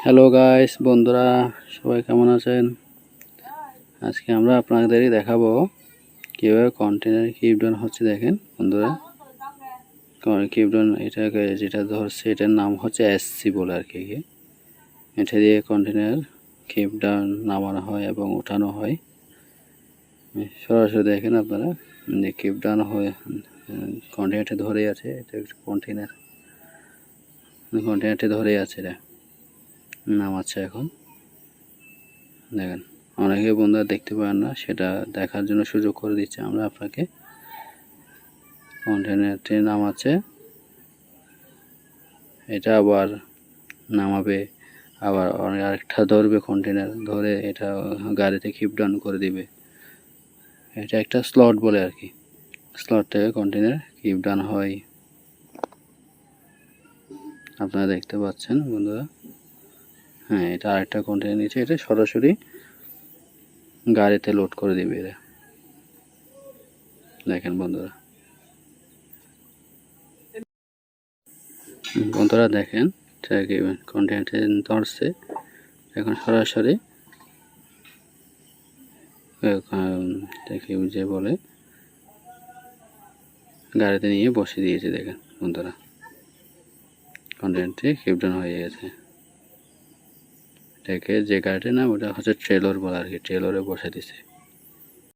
Hello guys, বন্ধুরা সবাই কেমন আছেন? আজকে আমরা আপনাদেরই দেখাবো কীভাবে কন্টেনার কিপ ডাউন হচ্ছে। দেখেন বন্ধুরা, কিপ ডাউন এটাকে যেটা ধরছে এটার নাম হচ্ছে এসসি বলে আর কি। এটা দিয়ে কন্টেনার কিপ ডাউন নামানো হয় এবং উঠানো হয়। সরাসরি দেখেন আপনারা যে কিপ ডাউন হয়ে কন্টেনারটি ধরে আছে। এটা একটা কন্টেনারটি ধরে আছে, এটা নামাচ্ছে এখন। দেখেন, অনেকে বন্ধুরা দেখতে পারেন না, সেটা দেখার জন্য সুযোগ করে দিচ্ছে আমরা আপনাকে। কন্টেনারটি নামাচ্ছে, এটা আবার নামাবে, আবার আরেকটা ধরবে, কন্টেনার ধরে এটা গাড়িতে কিপ ডাউন করে দিবে। এটা একটা স্লট বলে আর কি। স্লট থেকে কন্টেনার কিপ ডাউন হয়, আপনারা দেখতে পাচ্ছেন বন্ধুরা। হ্যাঁ, এটা আরেকটা কন্টেনার নিচে, এটা সরাসরি গাড়িতে লোড করে দিবে এরা। দেখেন বন্ধুরা, দেখেন কন্টেনারটি ধরছে, এখন সরাসরি যে বলে গাড়িতে নিয়ে বসে দিয়েছে। দেখেন বন্ধুরা, কন্টেনারটি কিপ ডাউন হয়ে গেছে। এটাকে যে গাড়িটির নাম ওটা হচ্ছে ট্রেলর বলে আর কি, ট্রেলরে বসে দিছে।